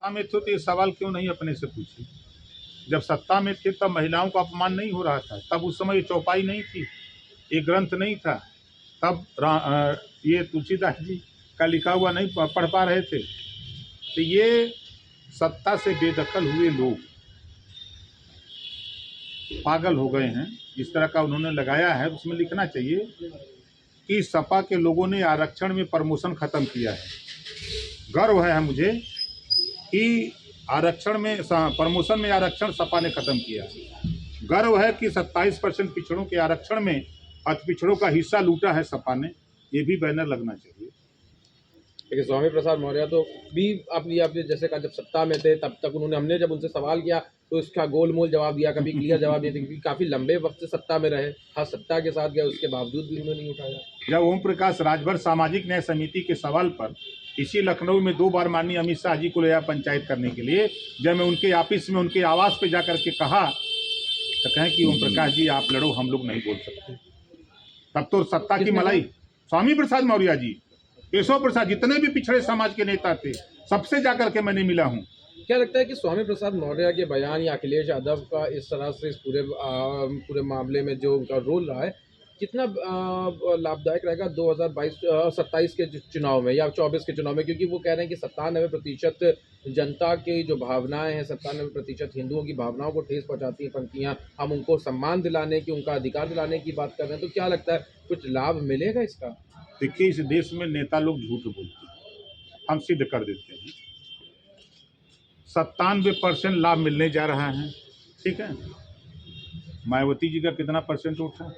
सत्ता में थे तो ये सवाल क्यों नहीं अपने से पूछे? जब सत्ता में थे तब महिलाओं का अपमान नहीं हो रहा था, तब उस समय ये चौपाई नहीं थी, ये ग्रंथ नहीं था, तब ये तुलसीदास जी का लिखा हुआ नहीं पढ़ पा रहे थे। तो ये सत्ता से बेदखल हुए लोग पागल हो गए हैं। इस तरह का उन्होंने लगाया है, उसमें लिखना चाहिए कि सपा के लोगों ने आरक्षण में प्रमोशन खत्म किया है। गर्व है मुझे कि आरक्षण में प्रमोशन में आरक्षण सपा ने खत्म किया। गर्व है कि 27% पिछड़ों के आरक्षण में अति पिछड़ों का हिस्सा लूटा है सपा ने। ये भी बैनर लगना चाहिए। देखिए स्वामी प्रसाद मौर्य तो भी आपने जैसे कहा, जब सत्ता में थे तब तक हमने जब उनसे सवाल किया तो इसका गोलमोल जवाब दिया, कभी क्लियर जवाब दिया, क्योंकि काफ़ी लंबे वक्त से सत्ता में रहे, हाँ सत्ता के साथ गए, उसके बावजूद भी उन्होंने नहीं उठाया। जब ओम प्रकाश राजभर सामाजिक न्याय समिति के सवाल पर इसी लखनऊ में 2 बार माननीय अमित शाह जी को ले आया पंचायत करने के लिए, जब मैं उनके ऑफिस में उनके आवास पे जाकर के कहा तो कहें कि ओम प्रकाश जी आप लड़ो, हम लोग नहीं बोल सकते। तब तो सत्ता की मलाई स्वामी प्रसाद मौर्य जी, केशव प्रसाद, जितने भी पिछड़े समाज के नेता थे सबसे जाकर के मैंने मिला हूँ। क्या लगता है कि स्वामी प्रसाद मौर्य के बयान या अखिलेश यादव का इस तरह से इस पूरे मामले में जो उनका रोल रहा है, कितना लाभदायक रहेगा 2027 के चुनाव में या 24 के चुनाव में? क्योंकि वो कह रहे हैं कि 97% जनता की जो भावनाएं हैं, 97% हिंदुओं की भावनाओं को ठेस पहुंचाती है पंक्तियां, हम उनको सम्मान दिलाने की, उनका अधिकार दिलाने की बात कर रहे हैं। तो क्या लगता है कुछ लाभ मिलेगा इसका? देखिए, इस देश में नेता लोग झूठ बोलते हैं, हम सिद्ध कर देते हैं। 97% लाभ मिलने जा रहा है, ठीक है। मायावती जी का कितना परसेंट वोट था?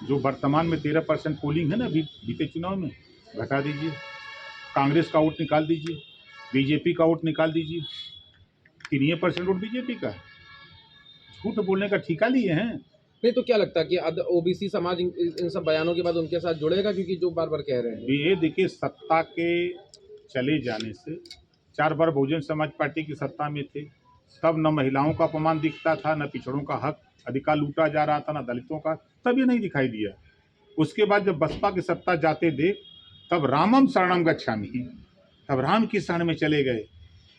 जो वर्तमान में 13% पोलिंग है ना बीते चुनाव में, घटा दीजिए। कांग्रेस का वोट निकाल दीजिए, बीजेपी का वोट निकाल दीजिए, 3% वोट बीजेपी का है। झूठ बोलने का ठेका लिए हैं। नहीं तो क्या लगता है कि ओबीसी समाज इन सब बयानों के बाद उनके साथ जुड़ेगा, क्योंकि जो बार बार कह रहे हैं? ये देखिए, सत्ता के चले जाने से 4 बार बहुजन समाज पार्टी की सत्ता में थे, तब न महिलाओं का अपमान दिखता था, न पिछड़ों का हक अधिकार लूटा जा रहा था, न दलितों का, तब ये नहीं दिखाई दिया। उसके बाद जब बसपा की सत्ता जाते देख, तब रामम शरणम गच्छामि, तब राम की शरण में चले गए।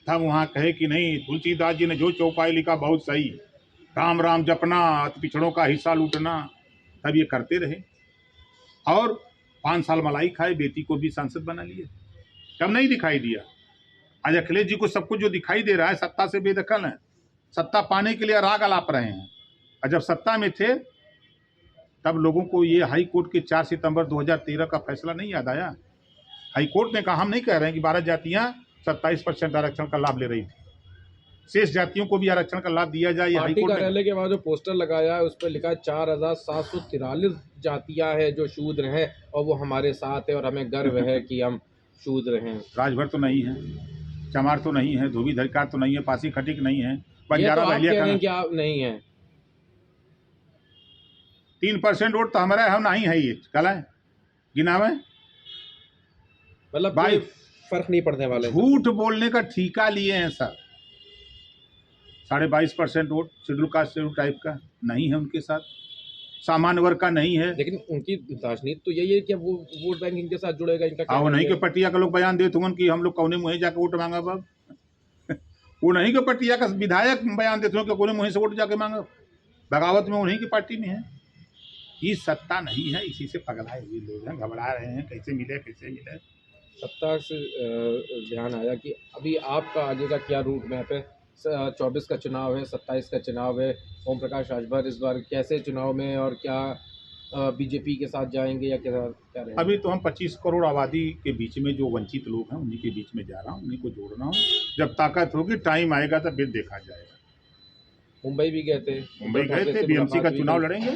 तब वहाँ कहे कि नहीं, तुलसीदास जी ने जो चौपाई लिखा बहुत सही, राम राम जपना, अति पिछड़ों का हिस्सा लूटना, तब ये करते रहे और 5 साल मलाई खाए, बेटी को भी सांसद बना लिए, तब नहीं दिखाई दिया। आज अखिलेश जी को सब कुछ जो दिखाई दे रहा है, सत्ता से बेदखल है, सत्ता पाने के लिए राग अलाप रहे हैं। और जब सत्ता में थे तब लोगों को ये हाई कोर्ट के 4 सितंबर 2013 का फैसला नहीं याद आया। हाई कोर्ट ने कहा, हम नहीं कह रहे हैं कि 12 जातियां 27% आरक्षण का लाभ ले रही थी, शेष जातियों को भी आरक्षण का लाभ दिया जाए। पार्टी कार्यालय के बाद जो पोस्टर लगाया है उस पर लिखा है 4743 जातियां हैं जो शूद्र हैं और वो हमारे साथ है और हमें गर्व है कि हम शूद्र हैं। राजभर तो नहीं है, चमार तो नहीं है, धोबी धरकार तो नहीं है, पासी खटिक नहीं है, बंजारा बलिया क्या नहीं है। 3% वोट तो हमारा हम नहीं है, ये कल है गिनावे, मतलब भाई फर्क नहीं पड़ने वाला। झूठ बोलने का ठेका लिए हैं sir. 22.5% vote schedule caste schedule type का नहीं है उनके साथ, सामान्य वर्ग का नहीं है। लेकिन उनकी राजनीति तो यही है कि वो वोट बैंक इनके साथ जुड़ेगा, इनका वो नहीं के पटिया का लोग बयान देते हैं कि हम लोग कौने मुँह जाके वोट मांगा बाब वो नहीं के पटिया का विधायक बयान देते हैं कि कौने मुँह से वोट जाके मांगा, बगावत में उन्हीं की पार्टी में है। ये सत्ता नहीं है, इसी से पगलाए हुए लोग हैं, घबरा रहे हैं कैसे मिले कैसे मिले। सत्ता से ध्यान आया कि अभी आपका आगे का क्या रूट मैप है? 24 का चुनाव है, 27 का चुनाव है, ओम प्रकाश राजभर इस बार कैसे चुनाव में, और क्या बीजेपी के साथ जाएंगे या क्या रहेगा? अभी तो हम 25 करोड़ आबादी के बीच में जो वंचित लोग हैं उन्हीं के बीच में जा रहा हूँ, उन्हीं को जोड़ रहा हूँ। जब ताकत होगी, टाइम आएगा तब फिर देखा जाएगा। मुंबई भी गए थे, बीएमसी का चुनाव लड़ेंगे,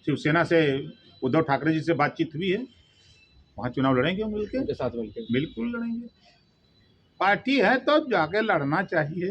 शिवसेना से उद्धव ठाकरे जी से बातचीत हुई है, वहाँ चुनाव लड़ेंगे मिलकर, उनके साथ मिलकर, बिल्कुल लड़ेंगे। पार्टी है तो जाके लड़ना चाहिए।